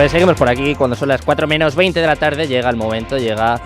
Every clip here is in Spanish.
Pues seguimos por aquí, cuando son las 4 menos 20 de la tarde, llega el momento, llega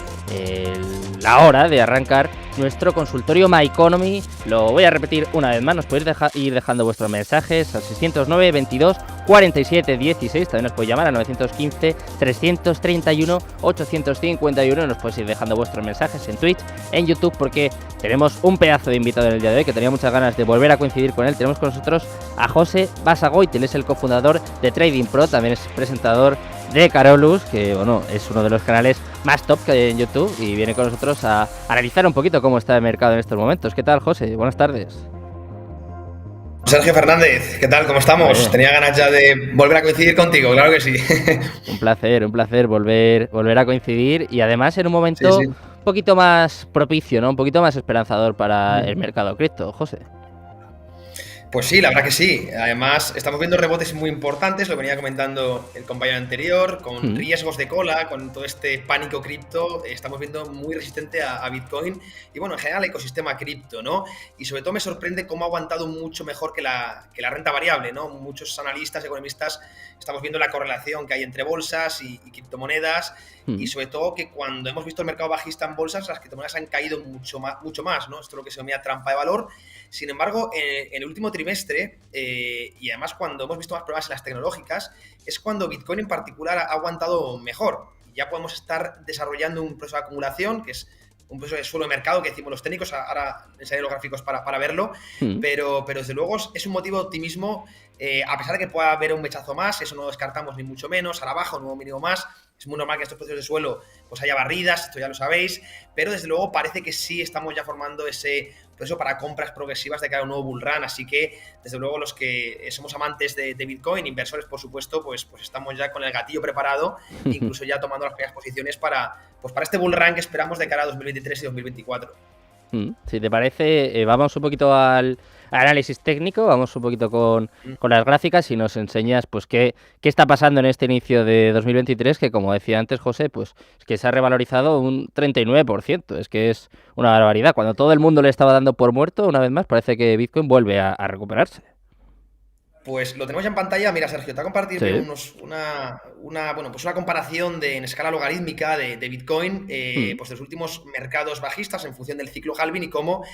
la hora de arrancar nuestro consultorio My Economy. Lo voy a repetir una vez más, nos podéis ir dejando vuestros mensajes al 609 22 47 16, también nos podéis llamar a 915 331 851, nos podéis ir dejando vuestros mensajes en Twitch, en YouTube, porque tenemos un pedazo de invitado en el día de hoy que tenía muchas ganas de volver a coincidir con él. Tenemos con nosotros a José Basagoiti, él es el cofundador de Trading Pro, también es presentador de Carolus, que bueno, es uno de los canales más top que hay en YouTube, y viene con nosotros a analizar un poquito cómo está el mercado en estos momentos. ¿Qué tal, José? Buenas tardes. Sergio Fernández, ¿qué tal? ¿Cómo estamos? Bien. Tenía ganas ya de volver a coincidir contigo, claro que sí. Un placer volver a coincidir, y además en un Sí, momento sí. un poquito más propicio, ¿no? Un poquito más esperanzador para el mercado cripto, José. Pues sí, la verdad que sí. Además, estamos viendo rebotes muy importantes, lo venía comentando el compañero anterior, con riesgos de cola, con todo este pánico cripto, estamos viendo muy resistente a Bitcoin y bueno, en general el ecosistema cripto, ¿no? Y sobre todo me sorprende cómo ha aguantado mucho mejor que la renta variable, ¿no? Muchos analistas, economistas, estamos viendo la correlación que hay entre bolsas y criptomonedas, y sobre todo que cuando hemos visto el mercado bajista en bolsas, las criptomonedas han caído mucho más, ¿no? Esto es lo que se denomina trampa de valor. Sin embargo, en el último trimestre, y además cuando hemos visto más problemas en las tecnológicas, es cuando Bitcoin en particular ha aguantado mejor. Ya podemos estar desarrollando un proceso de acumulación, que es un proceso de suelo de mercado, que decimos los técnicos, ahora enseñaré los gráficos para verlo, pero desde luego es un motivo de optimismo, a pesar de que pueda haber un mechazo más, eso no lo descartamos ni mucho menos, a la baja, un nuevo mínimo más. Es muy normal que estos procesos de suelo pues haya barridas, esto ya lo sabéis, pero desde luego parece que sí estamos ya formando ese proceso para compras progresivas de cara a un nuevo bull run, así que desde luego los que somos amantes de Bitcoin, inversores por supuesto, pues estamos ya con el gatillo preparado, incluso ya tomando las primeras posiciones para este bull run que esperamos de cara a 2023 y 2024. Si te parece, vamos un poquito al análisis técnico, vamos un poquito con las gráficas y nos enseñas pues qué está pasando en este inicio de 2023, que como decía antes José, pues es que se ha revalorizado un 39%, es que es una barbaridad. Cuando todo el mundo le estaba dando por muerto, una vez más parece que Bitcoin vuelve a recuperarse. Pues lo tenemos ya en pantalla. Mira, Sergio, te voy a compartir Sí. una comparación en escala logarítmica de Bitcoin, pues de los últimos mercados bajistas en función del ciclo halving y cómo,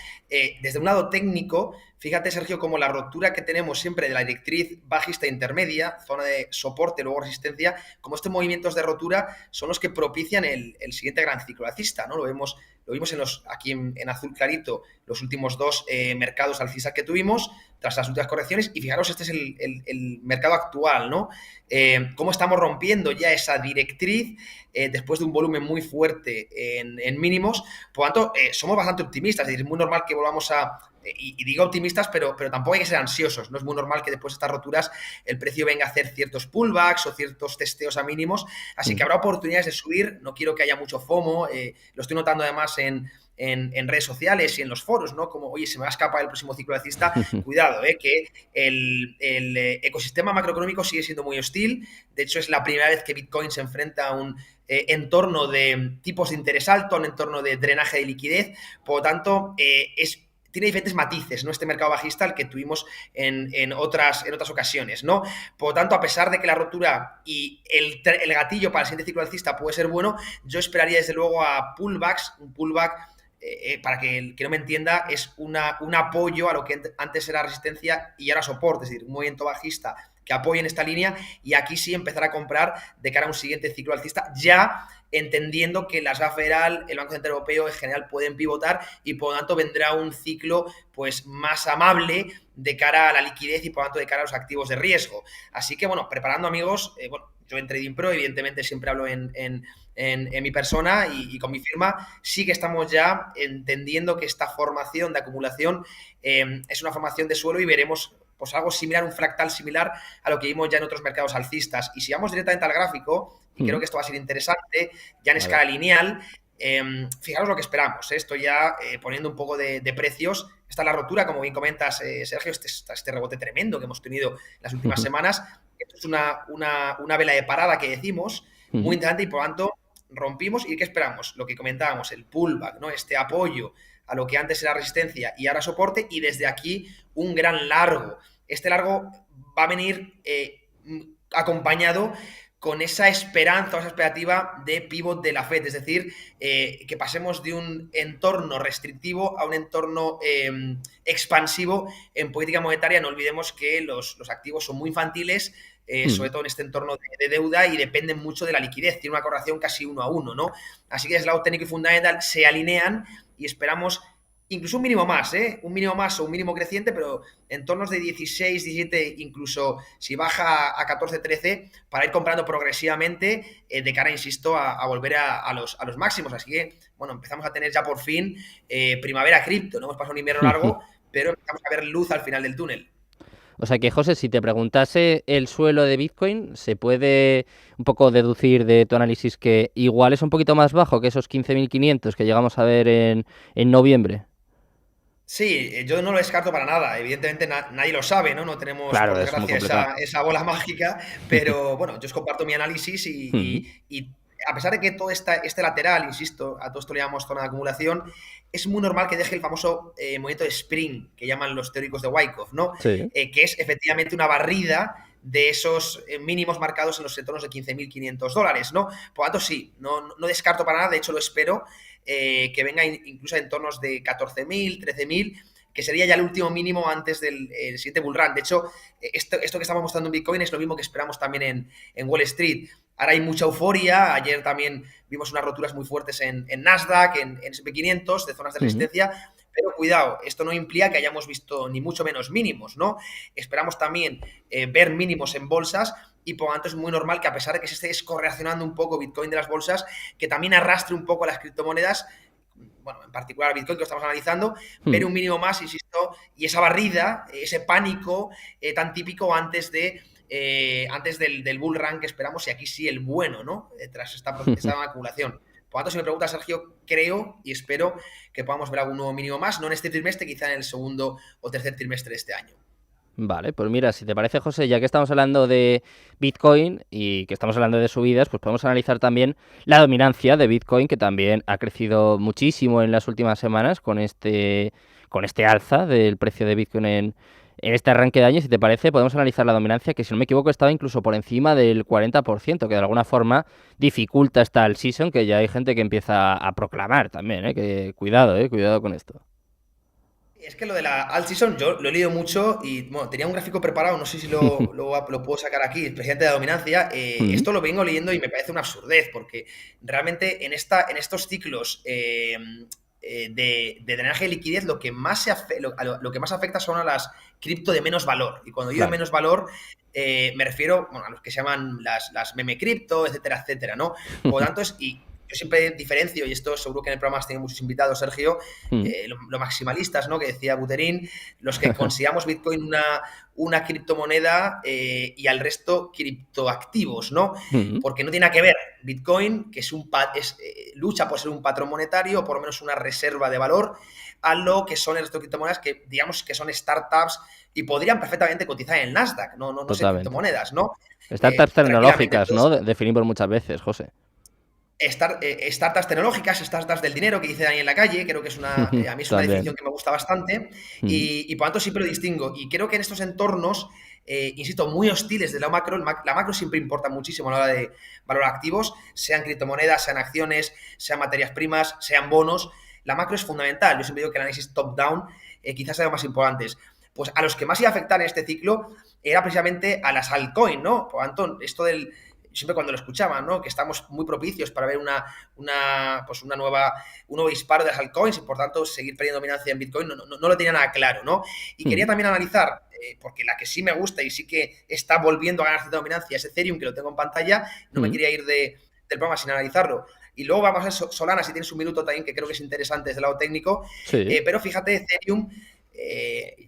desde un lado técnico, fíjate, Sergio, como la ruptura que tenemos siempre de la directriz bajista intermedia, zona de soporte, luego resistencia, como estos movimientos de rotura son los que propician el siguiente gran ciclo alcista, ¿no? Lo vimos aquí en azul clarito, los últimos dos mercados alcistas que tuvimos, tras las últimas correcciones, y fijaros, este es el mercado actual, ¿no? Cómo estamos rompiendo ya esa directriz después de un volumen muy fuerte en mínimos. Por lo tanto, somos bastante optimistas, es decir, es muy normal que volvamos y digo optimistas, pero tampoco hay que ser ansiosos, no es muy normal que después de estas roturas el precio venga a hacer ciertos pullbacks o ciertos testeos a mínimos, así que habrá oportunidades de subir, no quiero que haya mucho FOMO, lo estoy notando además en redes sociales y en los foros, ¿no? Como, oye, se me va a escapar el próximo ciclo alcista, cuidado, que el ecosistema macroeconómico sigue siendo muy hostil. De hecho, es la primera vez que Bitcoin se enfrenta a un entorno de tipos de interés alto, un entorno de drenaje de liquidez. Por lo tanto, tiene diferentes matices, ¿no? Este mercado bajista al que tuvimos en otras ocasiones, ¿no? Por lo tanto, a pesar de que la rotura y el gatillo para el siguiente ciclo alcista puede ser bueno, yo esperaría desde luego a pullbacks, un pullback, para que el que no me entienda, es un apoyo a lo que antes era resistencia y ahora soporte, es decir, un movimiento bajista que apoye en esta línea y aquí sí empezar a comprar de cara a un siguiente ciclo alcista, ya entendiendo que la Reserva Federal, el Banco Central Europeo en general pueden pivotar y por lo tanto vendrá un ciclo pues más amable de cara a la liquidez y por lo tanto de cara a los activos de riesgo. Así que bueno, preparando amigos, yo en Trading Pro evidentemente siempre hablo en mi persona y con mi firma, sí que estamos ya entendiendo que esta formación de acumulación es una formación de suelo y veremos pues algo similar, un fractal similar a lo que vimos ya en otros mercados alcistas. Y si vamos directamente al gráfico, y creo que esto va a ser interesante, ya en escala lineal, fijaros lo que esperamos. Estoy ya poniendo un poco de precios. Esta es la rotura, como bien comentas, Sergio, este rebote tremendo que hemos tenido las últimas semanas. Esto es una vela de parada que decimos, muy interesante, y por lo tanto rompimos. ¿Y qué esperamos? Lo que comentábamos, el pullback, ¿no? Este apoyo a lo que antes era resistencia y ahora soporte, y desde aquí un gran largo. Este largo va a venir acompañado con esa esperanza o esa expectativa de pivot de la Fed, es decir, que pasemos de un entorno restrictivo a un entorno expansivo en política monetaria. No olvidemos que los activos son muy infantiles, sobre todo en este entorno de deuda, y dependen mucho de la liquidez. Tiene una correlación casi 1 a 1, ¿no? Así que desde el lado técnico y fundamental se alinean y esperamos incluso un mínimo más, un mínimo más o un mínimo creciente, pero en tornos de 16, 17, incluso si baja a 14, 13, para ir comprando progresivamente de cara, insisto, a volver a los máximos. Así que, bueno, empezamos a tener ya por fin primavera cripto, ¿no? Hemos pasado un invierno largo, pero empezamos a ver luz al final del túnel. O sea que, José, si te preguntase el suelo de Bitcoin, se puede un poco deducir de tu análisis que igual es un poquito más bajo que esos 15.500 que llegamos a ver en noviembre. Sí, yo no lo descarto para nada. Evidentemente nadie lo sabe, ¿no? No tenemos, por Claro, es muy desgracia, complicado. esa bola mágica, pero bueno, yo os comparto mi análisis y a pesar de que todo este lateral, insisto, a todo esto le llamamos zona de acumulación, es muy normal que deje el famoso movimiento de spring, que llaman los teóricos de Wyckoff, ¿no? Sí. Que es efectivamente una barrida de esos mínimos marcados en los entornos de $15.500, ¿no? Por lo tanto, sí, no descarto para nada, de hecho lo espero, que venga incluso a entornos de 14.000, 13.000, que sería ya el último mínimo antes del siguiente bull run. De hecho, esto que estamos mostrando en Bitcoin es lo mismo que esperamos también en Wall Street. Ahora hay mucha euforia. Ayer también vimos unas roturas muy fuertes en Nasdaq, en S&P 500, de zonas de resistencia. Pero cuidado, esto no implica que hayamos visto ni mucho menos mínimos, ¿no? Esperamos también ver mínimos en bolsas, y por lo tanto es muy normal que, a pesar de que se esté descorrelacionando un poco Bitcoin de las bolsas, que también arrastre un poco a las criptomonedas, bueno, en particular a Bitcoin, que lo estamos analizando, ver un mínimo más, insisto, y esa barrida, ese pánico tan típico antes del bull run que esperamos, y aquí sí el bueno, ¿no? Tras esta acumulación. Por lo tanto, si me preguntas, Sergio, creo y espero que podamos ver algún nuevo mínimo más, no en este trimestre, quizá en el segundo o tercer trimestre de este año. Vale, pues mira, si te parece, José, ya que estamos hablando de Bitcoin y que estamos hablando de subidas, pues podemos analizar también la dominancia de Bitcoin, que también ha crecido muchísimo en las últimas semanas con este alza del precio de Bitcoin en este arranque de año. Si te parece, podemos analizar la dominancia, que si no me equivoco estaba incluso por encima del 40%, que de alguna forma dificulta esta alt season, que ya hay gente que empieza a proclamar también, que cuidado con esto. Es que lo de la alt season yo lo he leído mucho y, bueno, tenía un gráfico preparado, no sé si lo puedo sacar aquí, el presidente de la dominancia. Esto lo vengo leyendo y me parece una absurdez, porque realmente en estos ciclos de drenaje de liquidez, lo que más afecta son a las cripto de menos valor. Y cuando digo de Claro. menos valor, me refiero, bueno, a los que se llaman las meme cripto, etcétera, etcétera, ¿no? Por lo tanto, yo siempre diferencio, y esto seguro que en el programa has tenido muchos invitados, Sergio, lo maximalistas, ¿no? Que decía Buterin, los que consideramos Bitcoin una criptomoneda y al resto criptoactivos, ¿no? Porque no tiene nada que ver Bitcoin, que lucha por ser un patrón monetario, o por lo menos una reserva de valor, a lo que son el resto de criptomonedas, que digamos que son startups y podrían perfectamente cotizar en el Nasdaq, no ser Totalmente. criptomonedas, ¿no? Startups Tranquilamente. tecnológicas, ¿no? Entonces, Definimos muchas veces, José. startups tecnológicas, startups del dinero, que dice Dani en la calle, creo que a mí es una También. definición que me gusta bastante, y por tanto siempre lo distingo. Y creo que en estos entornos, insisto, muy hostiles de la macro, la macro siempre importa muchísimo a la hora de valorar activos, sean criptomonedas, sean acciones, sean materias primas, sean bonos. La macro es fundamental. Yo siempre digo que el análisis top-down quizás sea lo más importante. Pues a los que más iba a afectar en este ciclo era precisamente a las altcoins, ¿no? Por tanto, esto siempre cuando lo escuchaban, ¿no? Que estamos muy propicios para ver un nuevo disparo de las altcoins, y por tanto seguir perdiendo dominancia en Bitcoin, no lo tenía nada claro, ¿no? Y quería también analizar, porque la que sí me gusta y sí que está volviendo a ganar cierta dominancia es Ethereum, que lo tengo en pantalla, no me quería ir del programa sin analizarlo. Y luego vamos a ver Solana, si tienes un minuto también, que creo que es interesante desde el lado técnico. Sí. Pero fíjate, Ethereum,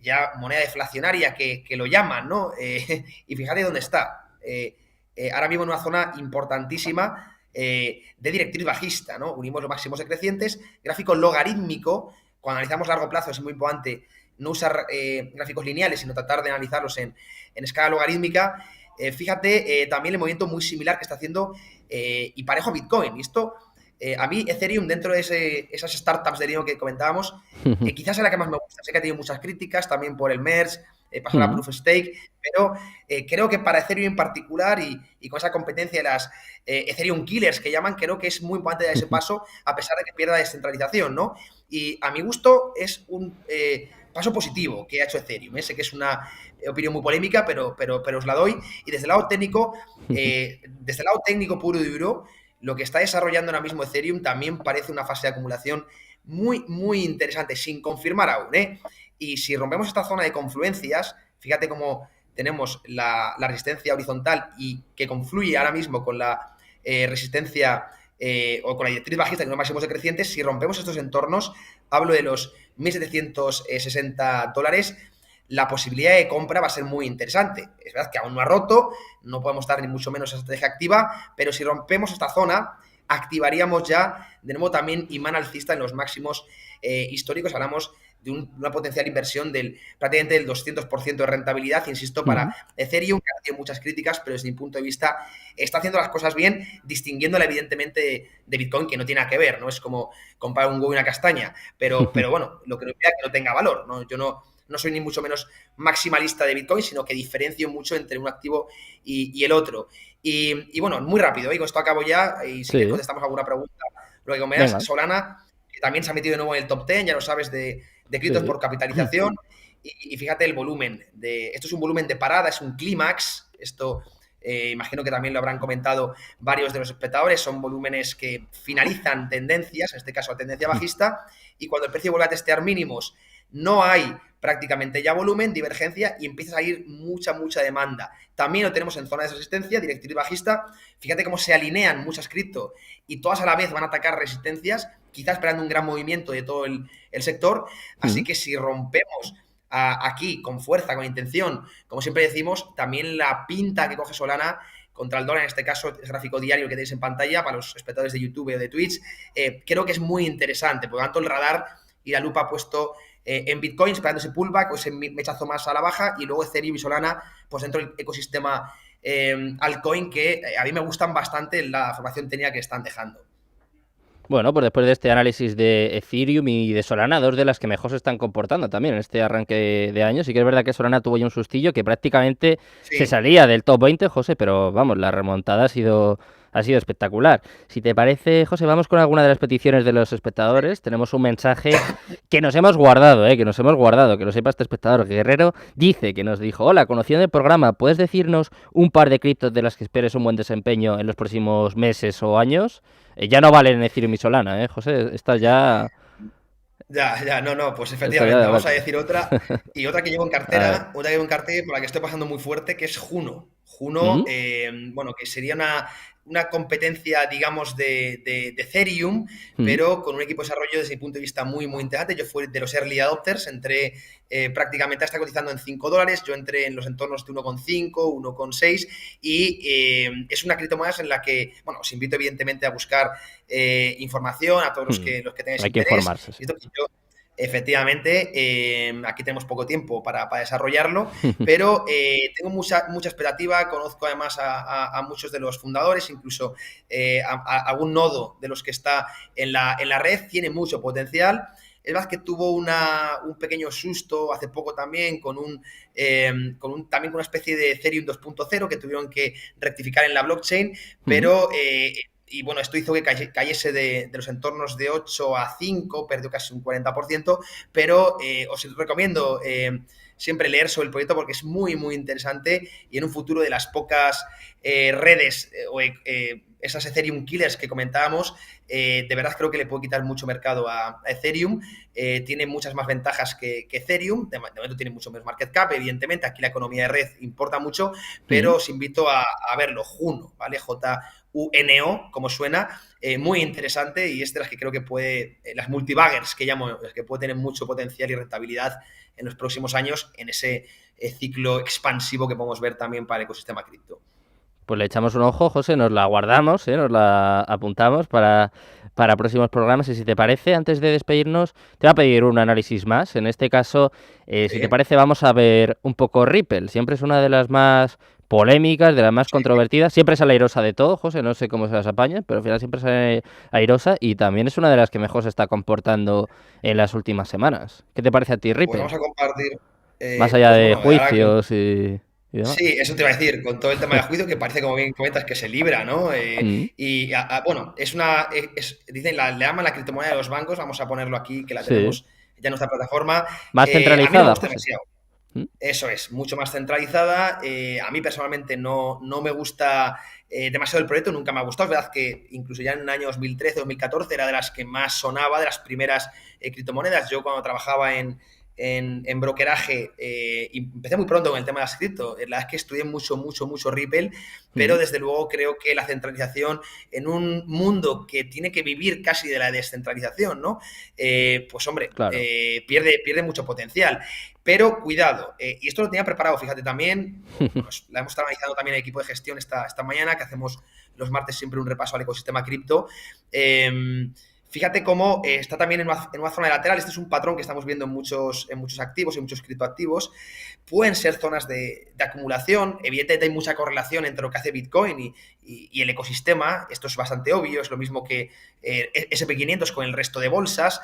ya moneda deflacionaria que lo llaman, ¿no? Y fíjate dónde está. Ahora mismo en una zona importantísima de directriz bajista, ¿no? Unimos los máximos decrecientes, gráfico logarítmico. Cuando analizamos largo plazo es muy importante no usar gráficos lineales, sino tratar de analizarlos en escala logarítmica. Fíjate también el movimiento muy similar que está haciendo y parejo a Bitcoin. Y esto, a mí, Ethereum, dentro de esas startups de dinero que comentábamos, quizás es la que más me gusta. Sé que ha tenido muchas críticas también por el merge, pasar a Proof of Stake, pero creo que para Ethereum en particular y con esa competencia de las Ethereum Killers que llaman, creo que es muy importante dar ese paso a pesar de que pierda descentralización, ¿no? Y a mi gusto es un paso positivo que ha hecho Ethereum. Sé que es una opinión muy polémica, pero os la doy. Y desde el lado técnico puro y duro, lo que está desarrollando ahora mismo Ethereum también parece una fase de acumulación muy, muy interesante, sin confirmar aún, ¿eh? Y si rompemos esta zona de confluencias, fíjate cómo tenemos la resistencia horizontal y que confluye ahora mismo con la resistencia o con la directriz bajista, que son máximos decrecientes. Si rompemos estos entornos, hablo de los $1.760, la posibilidad de compra va a ser muy interesante. Es verdad que aún no ha roto, no podemos dar ni mucho menos esa estrategia activa, pero si rompemos esta zona, activaríamos ya de nuevo también imán alcista en los máximos históricos. Hablamos de una potencial inversión del prácticamente del 200% de rentabilidad, insisto, para Ethereum, que ha tenido muchas críticas, pero desde mi punto de vista está haciendo las cosas bien, distinguiéndola evidentemente de Bitcoin, que no tiene nada que ver, no es como comprar un huevo y una castaña, pero bueno, lo que no impide que no tenga valor, ¿no? Yo no soy ni mucho menos maximalista de Bitcoin, sino que diferencio mucho entre un activo y el otro. Y bueno, muy rápido, con esto acabo ya, y si quieres contestamos alguna pregunta, lo que comentas. Solana, que también se ha metido de nuevo en el top 10, ya lo sabes, de criptos por capitalización, y fíjate el volumen. Esto es un volumen de parada, es un clímax, esto imagino que también lo habrán comentado varios de los espectadores, son volúmenes que finalizan tendencias, en este caso a tendencia bajista, y cuando el precio vuelve a testear mínimos, no hay prácticamente ya volumen, divergencia, y empieza a ir mucha demanda. También lo tenemos en zona de resistencia, directriz bajista. Fíjate cómo se alinean muchas cripto y todas a la vez van a atacar resistencias, quizás esperando un gran movimiento de todo el sector. Así que si rompemos aquí con fuerza, con intención, como siempre decimos, también la pinta que coge Solana contra el dólar, en este caso es gráfico diario que tenéis en pantalla para los espectadores de YouTube o de Twitch, creo que es muy interesante. Por lo tanto, el radar y la lupa puesto en Bitcoin, esperando ese pullback o ese mechazo más a la baja, y luego Ethereum y Solana pues dentro del ecosistema altcoin, que a mí me gustan bastante la formación técnica que están dejando. Bueno, pues después de este análisis de Ethereum y de Solana, dos de las que mejor se están comportando también en este arranque de año. Sí que es verdad que Solana tuvo ya un sustillo que prácticamente se salía del top 20, José, pero vamos, la remontada ha sido espectacular. Si te parece, José, vamos con alguna de las peticiones de los espectadores. Tenemos un mensaje que nos hemos guardado, que lo sepa este espectador. Guerrero dice que nos dijo: hola, conociendo el programa, ¿puedes decirnos un par de criptos de las que esperes un buen desempeño en los próximos meses o años? Ya no valen Ethereum y Solana, José, esta ya... No, pues efectivamente, vamos a decir otra, y otra que llevo en cartera, por la que estoy pasando muy fuerte, que es Juno. Juno, bueno, que sería una competencia, digamos, de Ethereum, pero con un equipo de desarrollo desde mi punto de vista muy interesante. Yo fui de los early adopters, entré prácticamente, está cotizando en $5, yo entré en los entornos de 1,5, 1,6, y es una criptomoneda en la que, bueno, os invito evidentemente a buscar información a todos los que tengáis interés. Hay que informarse. Sí. Efectivamente, aquí tenemos poco tiempo para desarrollarlo, pero tengo mucha expectativa. Conozco además a muchos de los fundadores, incluso a algún nodo de los que está en la red, tiene mucho potencial. Es verdad que tuvo un pequeño susto hace poco también también con una especie de Ethereum 2.0 que tuvieron que rectificar en la blockchain, pero... y bueno, esto hizo que cayese de los entornos de 8 a 5, perdió casi un 40%, pero os recomiendo siempre leer sobre el proyecto porque es muy interesante, y en un futuro de las pocas redes o esas Ethereum Killers que comentábamos, de verdad creo que le puede quitar mucho mercado a Ethereum. Tiene muchas más ventajas que Ethereum, de momento tiene mucho menos market cap, evidentemente, aquí la economía de red importa mucho, pero os invito a verlo. Juno, ¿vale? Juno, como suena, muy interesante, y es de las que creo que puede, las multibaggers que llamo, las que puede tener mucho potencial y rentabilidad en los próximos años en ese ciclo expansivo que podemos ver también para el ecosistema cripto. Pues le echamos un ojo, José, nos la guardamos, nos la apuntamos para próximos programas, y si te parece, antes de despedirnos, te voy a pedir un análisis más. En este caso, si te parece, vamos a ver un poco Ripple. Siempre es una de las más polémicas, de las más controvertidas. Siempre sale airosa de todo, José, no sé cómo se las apaña, pero al final siempre sale airosa, y también es una de las que mejor se está comportando en las últimas semanas. ¿Qué te parece a ti, Ripple? Pues vamos a compartir. Más allá pues de bueno, ahora juicios y demás. sí, eso te iba a decir, con todo el tema de juicio que parece, como bien comentas, que se libra, ¿no? Mm, Bueno, dicen, le llaman la criptomoneda de los bancos, vamos a ponerlo aquí, que la sí. tenemos ya en nuestra plataforma. Más A mí no me centralizada, gusta José. demasiado. Mm, Eso es, mucho más centralizada. A mí personalmente no me gusta demasiado el proyecto, nunca me ha gustado. Es verdad que incluso ya en el año 2013, 2014 era de las que más sonaba, de las primeras criptomonedas. Yo cuando trabajaba en brokeraje y empecé muy pronto con el tema de las cripto. La verdad es que estudié mucho Ripple, pero mm, desde luego creo que la centralización en un mundo que tiene que vivir casi de la descentralización, ¿no? Pues hombre, claro. pierde mucho potencial. Pero cuidado, y esto lo tenía preparado, fíjate también, bueno, la hemos estado analizando también el equipo de gestión esta mañana, que hacemos los martes siempre un repaso al ecosistema cripto. Fíjate cómo está también en una zona de lateral. Este es un patrón que estamos viendo en muchos activos y muchos criptoactivos. Pueden ser zonas de acumulación. Evidentemente hay mucha correlación entre lo que hace Bitcoin y el ecosistema. Esto es bastante obvio. Es lo mismo que SP500 con el resto de bolsas.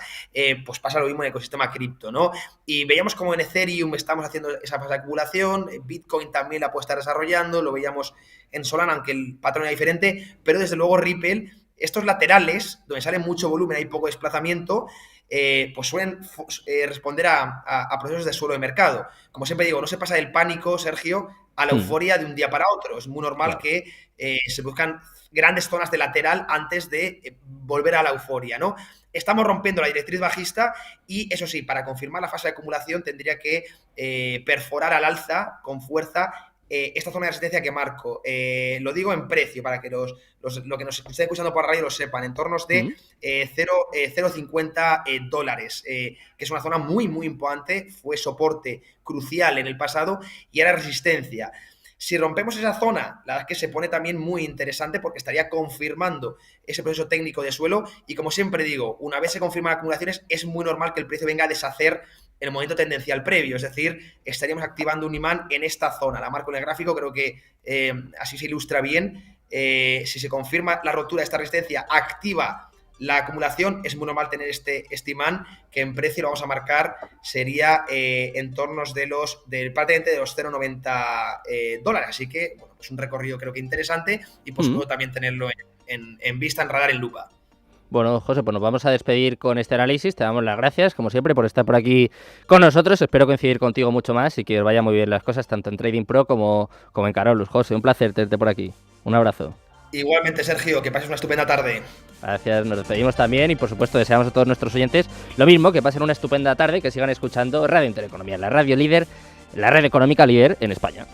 Pues pasa lo mismo en el ecosistema cripto, ¿no? Y veíamos como en Ethereum estamos haciendo esa fase de acumulación. Bitcoin también la puede estar desarrollando. Lo veíamos en Solana, aunque el patrón era diferente. Pero desde luego Ripple, estos laterales, donde sale mucho volumen, hay poco desplazamiento, pues suelen responder a procesos de suelo de mercado. Como siempre digo, no se pasa del pánico, Sergio, a la Mm, euforia de un día para otro. Es muy normal claro. que se buscan grandes zonas de lateral antes de volver a la euforia, ¿no? Estamos rompiendo la directriz bajista y, eso sí, para confirmar la fase de acumulación tendría que perforar al alza con fuerza esta zona de resistencia que marco. Lo digo en precio para que lo que nos estén escuchando por radio lo sepan, en torno de Mm, 0,50 dólares, que es una zona muy importante, fue soporte crucial en el pasado y era resistencia. Si rompemos esa zona, la verdad es que se pone también muy interesante porque estaría confirmando ese proceso técnico de suelo y, como siempre digo, una vez se confirman acumulaciones, es muy normal que el precio venga a deshacer el movimiento tendencial previo, es decir, estaríamos activando un imán en esta zona. La marco en el gráfico, creo que así se ilustra bien. Si se confirma la rotura de esta resistencia, activa la acumulación, es muy normal tener este imán, que en precio lo vamos a marcar, sería en tornos prácticamente de los 0,90 dólares. Así que, bueno, es un recorrido creo que interesante y por mm. supuesto también tenerlo en vista, en radar, en lupa. Bueno, José, pues nos vamos a despedir con este análisis. Te damos las gracias, como siempre, por estar por aquí con nosotros. Espero coincidir contigo mucho más y que os vaya muy bien las cosas, tanto en Trading Pro como en Carolus. José, un placer tenerte por aquí. Un abrazo. Igualmente, Sergio, que pases una estupenda tarde. Gracias, nos despedimos también y por supuesto deseamos a todos nuestros oyentes lo mismo, que pasen una estupenda tarde, que sigan escuchando Radio Intereconomía, la radio líder, la red económica líder en España.